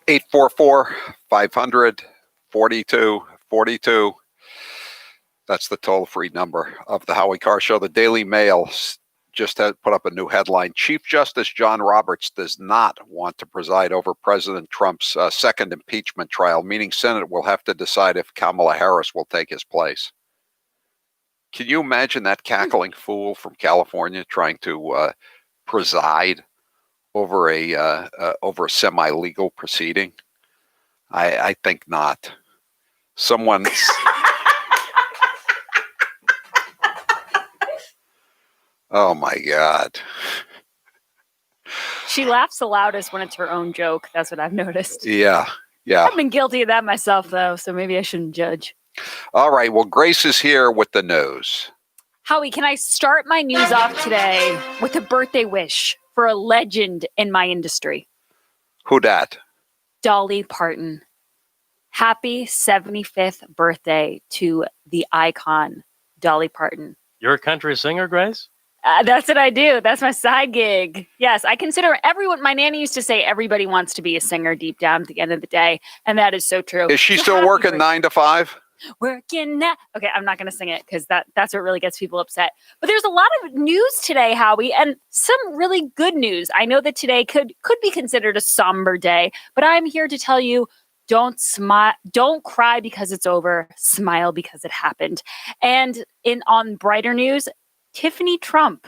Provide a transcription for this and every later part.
844-500-4242. That's the toll-free number of the Howie Carr Show. The Daily Mail just had put up a new headline. Chief Justice John Roberts does not want to preside over President Trump's second impeachment trial, meaning Senate will have to decide if Kamala Harris will take his place. Can you imagine that cackling fool from California trying to preside over a semi-legal proceeding? I think not. Someone. Oh my God. She laughs the loudest when it's her own joke. That's what I've noticed. Yeah. I've been guilty of that myself, though, so maybe I shouldn't judge. All right. Well, Grace is here with the news. Howie, can I start my news off today with a birthday wish for a legend in my industry? Who dat? Dolly Parton. Happy 75th birthday to the icon, Dolly Parton. You're a country singer, Grace? That's what I do. That's my side gig. Yes, I consider everyone, my nanny used to say everybody wants to be a singer deep down at the end of the day. And that is so true. Is she still working 9 to 5? Working now. Okay, I'm not going to sing it because that's what really gets people upset. But there's a lot of news today, Howie, and some really good news. I know that today could be considered a somber day, but I'm here to tell you, don't cry because it's over. Smile because it happened. And on brighter news, Tiffany Trump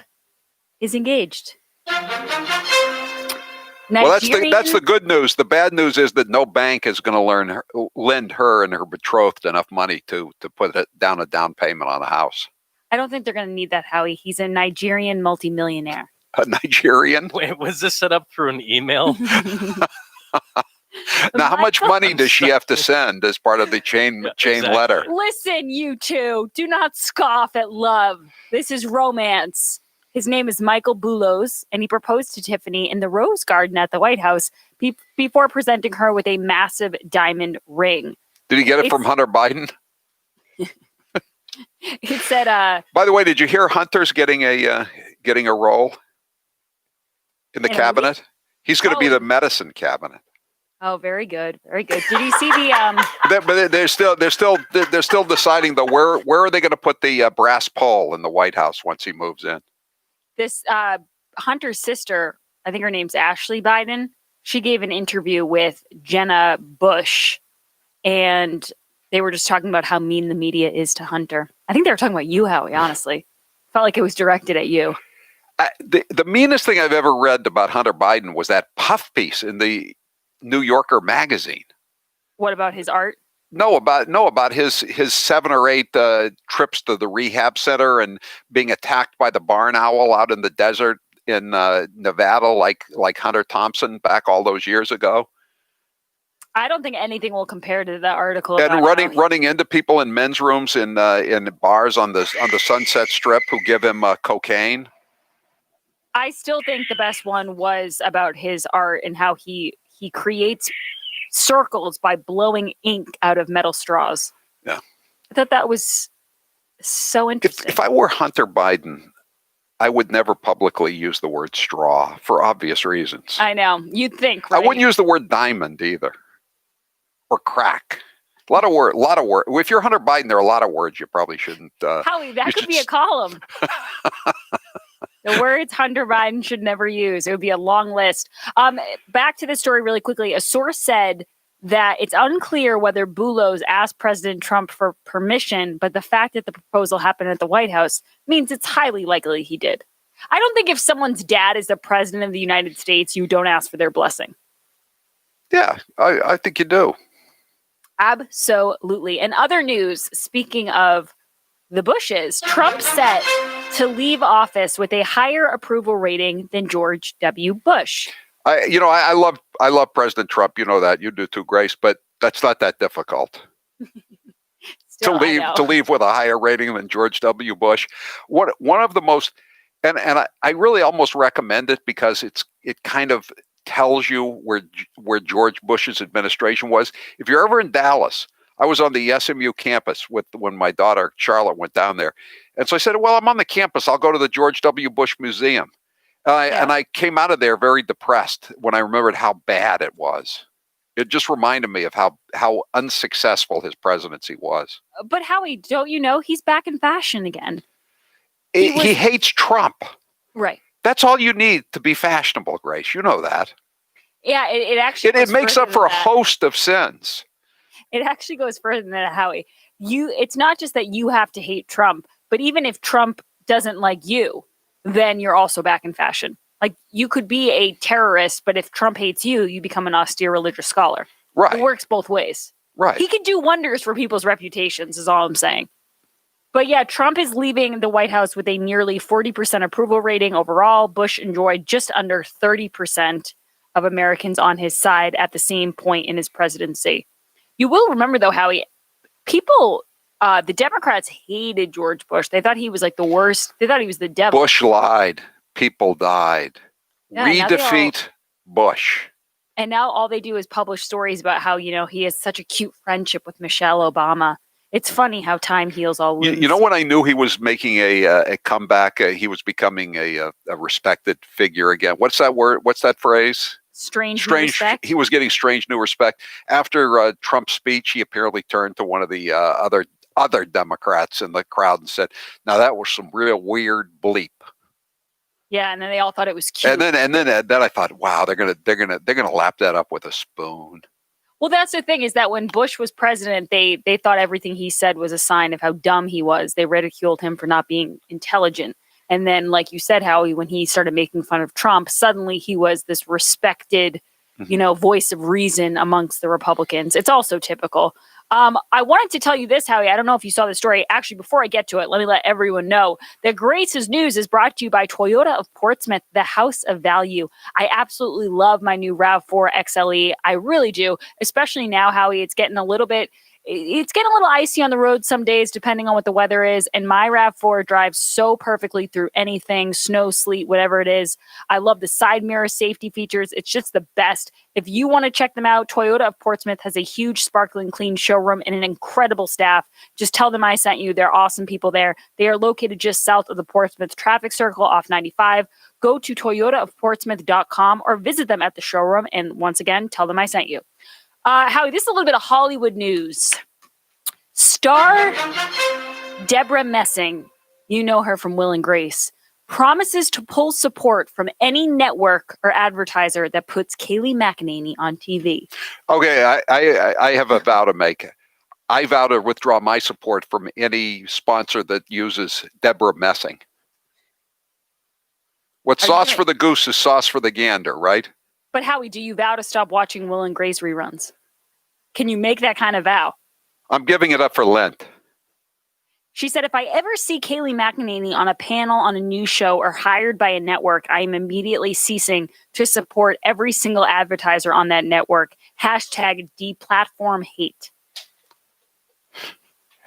is engaged. Well, that's the good news. The bad news is that no bank is going to lend her and her betrothed enough money to put down a down payment on a house. I don't think they're going to need that, Howie. He's a Nigerian multimillionaire. A Nigerian? Wait, was this set up through an email? Now, how much money does she have to send as part of the chain letter? Listen, you two, do not scoff at love. This is romance. His name is Michael Boulos, and he proposed to Tiffany in the Rose Garden at the White House before presenting her with a massive diamond ring. Did he get it from Hunter Biden? It said. By the way, did you hear Hunter's getting a role in the cabinet? He's going to be the medicine cabinet. Oh, very good, very good. Did you see the? But they're still deciding where are they going to put the brass pole in the White House once he moves in. This Hunter's sister, I think her name's Ashley Biden. She gave an interview with Jenna Bush, and they were just talking about how mean the media is to Hunter. I think they were talking about you, Howie. Honestly, felt like it was directed at you. The meanest thing I've ever read about Hunter Biden was that puff piece in the New Yorker magazine. What about his art? No, about his 7 or 8 trips to the rehab center and being attacked by the barn owl out in the desert in Nevada, like Hunter Thompson back all those years ago. I don't think anything will compare to that article. And running into people in men's rooms in bars on the Sunset Strip who give him cocaine. I still think the best one was about his art and how he creates circles by blowing ink out of metal straws. Yeah. I thought that was so interesting. If I were Hunter Biden, I would never publicly use the word straw for obvious reasons. I know. You'd think, right? I wouldn't use the word diamond either. Or crack. A lot of words. If you're Hunter Biden, there are a lot of words you probably shouldn't. Howie, that could be a column. The words Hunter Biden should never use. It would be a long list. Back to the story really quickly. A source said that it's unclear whether Boulos asked President Trump for permission, but the fact that the proposal happened at the White House means it's highly likely he did. I don't think if someone's dad is the president of the United States, you don't ask for their blessing. Yeah, I think you do. Absolutely. And other news, speaking of the Bushes, Trump set to leave office with a higher approval rating than George W. Bush. I love President Trump. You know that. You do too, Grace. But that's not that difficult. Still, to leave with a higher rating than George W. Bush. One of the most, and I really almost recommend it because it kind of tells you where George Bush's administration was. If you're ever in Dallas, I was on the SMU campus when my daughter Charlotte went down there, and so I said, "Well, I'm on the campus. I'll go to the George W. Bush Museum." And I came out of there very depressed when I remembered how bad it was, It just reminded me of how unsuccessful his presidency was. But Howie, don't you know he's back in fashion again? He hates Trump. Right. That's all you need to be fashionable, Grace. You know that. Yeah, it actually It makes further up for than a that. host of sins. It actually goes further than that, Howie. It's not just that you have to hate Trump, but even if Trump doesn't like you, then you're also back in fashion. Like, you could be a terrorist, but if Trump hates you, you become an austere religious scholar. Right. It works both ways. Right. He can do wonders for people's reputations, is all I'm saying. But yeah, Trump is leaving the White House with a nearly 40% approval rating overall. Bush enjoyed just under 30% of Americans on his side at the same point in his presidency. You will remember, though, Howie, people, the Democrats hated George Bush. They thought he was like the worst. They thought he was the devil. Bush lied. People died. Yeah, Redefeat Bush. And now all they do is publish stories about how, he has such a cute friendship with Michelle Obama. It's funny how time heals all wounds. You know when I knew he was making a comeback? He was becoming a respected figure again. What's that word? What's that phrase? Strange new respect. He was getting strange new respect. After Trump's speech, he apparently turned to one of the other Democrats in the crowd and said, "Now that was some real weird bleep." Yeah, and then they all thought it was cute. And then I thought, wow, they're gonna lap that up with a spoon. Well, that's the thing, is that when Bush was president, they thought everything he said was a sign of how dumb he was. They ridiculed him for not being intelligent. And then, like you said, Howie, when he started making fun of Trump, suddenly he was this respected, voice of reason amongst the Republicans. It's also typical. I wanted to tell you this, Howie. I don't know if you saw the story. Actually, before I get to it, let me let everyone know that Grace's News is brought to you by Toyota of Portsmouth, the house of value. I absolutely love my new RAV4 XLE. I really do, especially now, Howie. It's getting a little icy on the road some days, depending on what the weather is. And my RAV4 drives so perfectly through anything, snow, sleet, whatever it is. I love the side mirror safety features. It's just the best. If you want to check them out, Toyota of Portsmouth has a huge, sparkling clean showroom and an incredible staff. Just tell them I sent you. They're awesome people there. They are located just south of the Portsmouth traffic circle off 95. Go to toyotaofportsmouth.com or visit them at the showroom. And once again, tell them I sent you. Howie, this is a little bit of Hollywood news. Star Deborah Messing, you know her from Will and Grace, promises to pull support from any network or advertiser that puts Kayleigh McEnany on TV. Okay, I have a vow to make. I vow to withdraw my support from any sponsor that uses Deborah Messing. What's sauce for the goose is sauce for the gander, right? But Howie, do you vow to stop watching Will and Grace reruns? Can you make that kind of vow? I'm giving it up for Lent. She said, if I ever see Kayleigh McEnany on a panel on a news show or hired by a network, I am immediately ceasing to support every single advertiser on that network. Hashtag deplatform hate.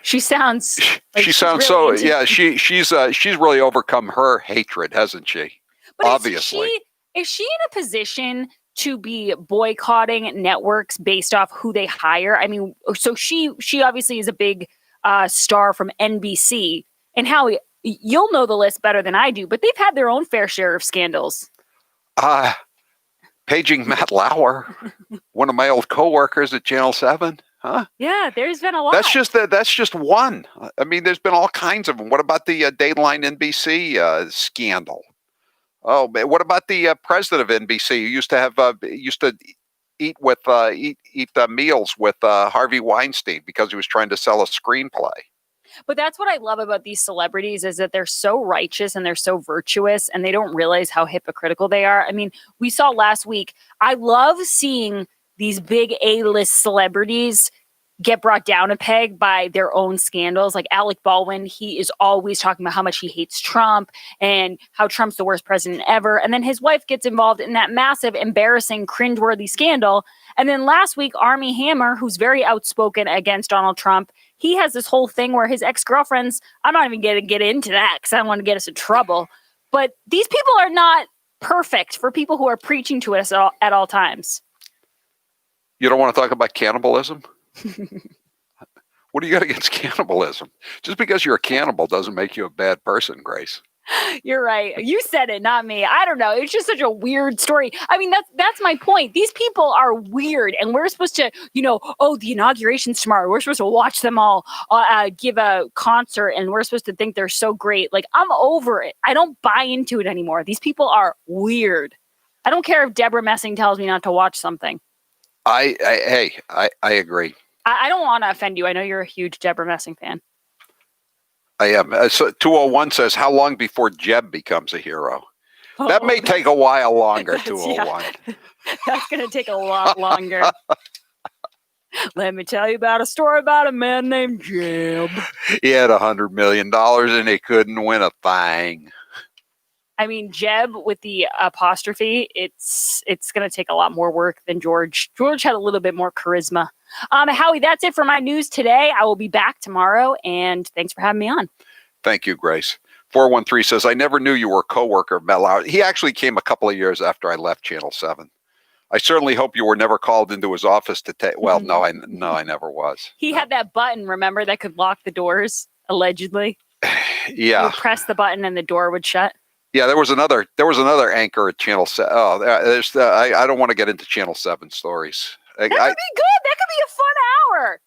She sounds like she sounds really so yeah. She's really overcome her hatred, hasn't she? But obviously, is she in a position to be boycotting networks based off who they hire? I mean, so she obviously is a big star from NBC. And Howie, you'll know the list better than I do, but they've had their own fair share of scandals. Paging Matt Lauer, one of my old coworkers at Channel 7. Huh? Yeah, there's been a lot. That's just one. I mean, there's been all kinds of them. What about the Dateline NBC scandal? Oh, what about the president of NBC who used to eat meals with Harvey Weinstein because he was trying to sell a screenplay? But that's what I love about these celebrities, is that they're so righteous and they're so virtuous and they don't realize how hypocritical they are. I mean, we saw last week, I love seeing these big A-list celebrities get brought down a peg by their own scandals. Like Alec Baldwin, he is always talking about how much he hates Trump and how Trump's the worst president ever. And then his wife gets involved in that massive, embarrassing, cringeworthy scandal. And then last week, Armie Hammer, who's very outspoken against Donald Trump, he has this whole thing where his ex-girlfriends, I'm not even going to get into that because I don't want to get us in trouble. But these people are not perfect for people who are preaching to us at all times. You don't want to talk about cannibalism? What do you got against cannibalism? Just because you're a cannibal doesn't make you a bad person, Grace. You're right. You said it, not me. I don't know. It's just such a weird story. I mean, that's my point. These people are weird, and we're supposed to, the inauguration's tomorrow. We're supposed to watch them all give a concert, and we're supposed to think they're so great. Like, I'm over it. I don't buy into it anymore. These people are weird. I don't care if Deborah Messing tells me not to watch something. I agree. I don't want to offend you. I know you're a huge Deborah Messing fan. I am. So 201 says, how long before Jeb becomes a hero? That may take a while longer, 201. Yeah, that's going to take a lot longer. Let me tell you about a story about a man named Jeb. He had $100 million and he couldn't win a thing. I mean, Jeb with the apostrophe, it's going to take a lot more work than George. George had a little bit more charisma. Howie, that's it for my news today. I will be back tomorrow, and thanks for having me on. Thank you, Grace. 413 says, I never knew you were a co-worker of Mel Lauer. He actually came a couple of years after I left Channel 7. I certainly hope you were never called into his office to take. Well, no, I never was. He had that button, remember, that could lock the doors, allegedly. Yeah. You would press the button and the door would shut. Yeah, there was another anchor at Channel 7. Oh, I don't want to get into Channel 7 stories. That could be good. That could be a fun hour.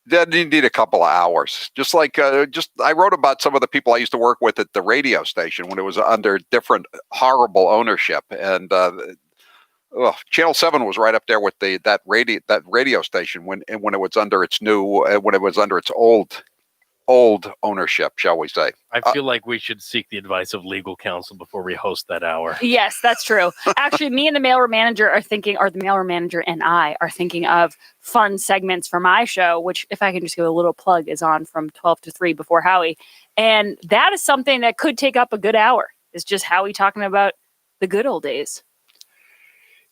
That you need a couple of hours. Just like I wrote about some of the people I used to work with at the radio station when it was under different horrible ownership, and Channel 7 was right up there with that radio station when it was under its old ownership, shall we say. I feel like we should seek the advice of legal counsel before we host that hour. Yes, that's true. Actually, me and the mailroom manager and I are thinking of fun segments for my show, which, if I can just give a little plug, is on from 12 to 3 before Howie. And that is something that could take up a good hour. It's just Howie talking about the good old days.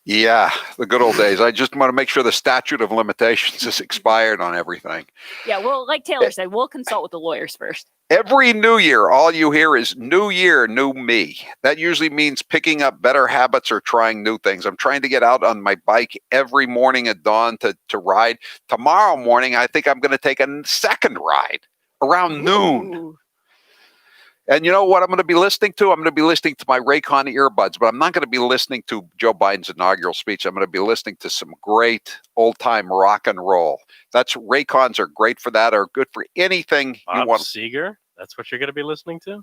Yeah, the good old days. I just want to make sure the statute of limitations is expired on everything. Yeah, well, like Taylor said, we'll consult with the lawyers first. Every new year, all you hear is new year, new me. That usually means picking up better habits or trying new things. I'm trying to get out on my bike every morning at dawn to ride. Tomorrow morning, I think I'm going to take a second ride around noon. And you know what I'm going to be listening to? I'm going to be listening to my Raycon earbuds, but I'm not going to be listening to Joe Biden's inaugural speech. I'm going to be listening to some great old-time rock and roll. Raycons are great for that, or good for anything you want. Seeger? That's what you're going to be listening to?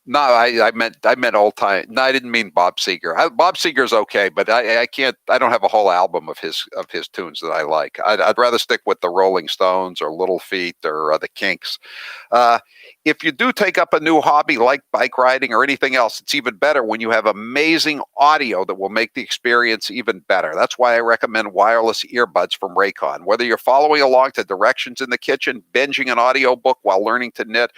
No, I meant old time. No, I didn't mean Bob Seger. Bob Seger's okay, but I can't. I don't have a whole album of his tunes that I like. I'd rather stick with the Rolling Stones or Little Feat or the Kinks. If you do take up a new hobby like bike riding or anything else, it's even better when you have amazing audio that will make the experience even better. That's why I recommend wireless earbuds from Raycon. Whether you're following along to directions in the kitchen, binging an audiobook while learning to knit,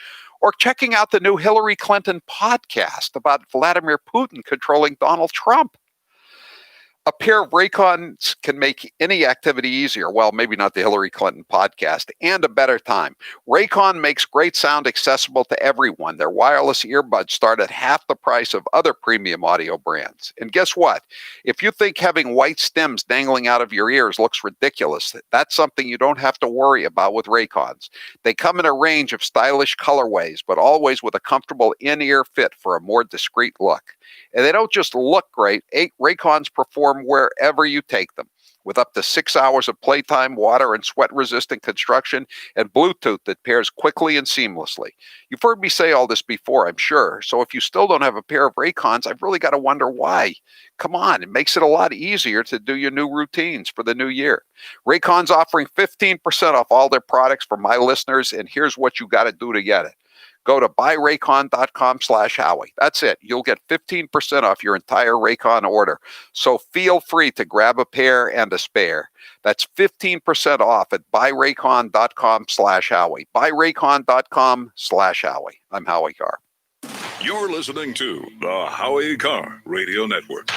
or checking out the new Hillary Clinton podcast about Vladimir Putin controlling Donald Trump. A pair of Raycons can make any activity easier. Well, maybe not the Hillary Clinton podcast, and a better time. Raycon makes great sound accessible to everyone. Their wireless earbuds start at half the price of other premium audio brands. And guess what? If you think having white stems dangling out of your ears looks ridiculous, that's something you don't have to worry about with Raycons. They come in a range of stylish colorways, but always with a comfortable in-ear fit for a more discreet look. And they don't just look great. Raycons perform wherever you take them, with up to 6 hours of playtime, water and sweat-resistant construction, and Bluetooth that pairs quickly and seamlessly. You've heard me say all this before, I'm sure. So if you still don't have a pair of Raycons, I've really got to wonder why. Come on, it makes it a lot easier to do your new routines for the new year. Raycon's offering 15% off all their products for my listeners, and here's what you got to do to get it. Go to buyraycon.com/Howie. That's it. You'll get 15% off your entire Raycon order. So feel free to grab a pair and a spare. That's 15% off at buyraycon.com/Howie. Buyraycon.com/Howie. I'm Howie Carr. You're listening to the Howie Carr Radio Network.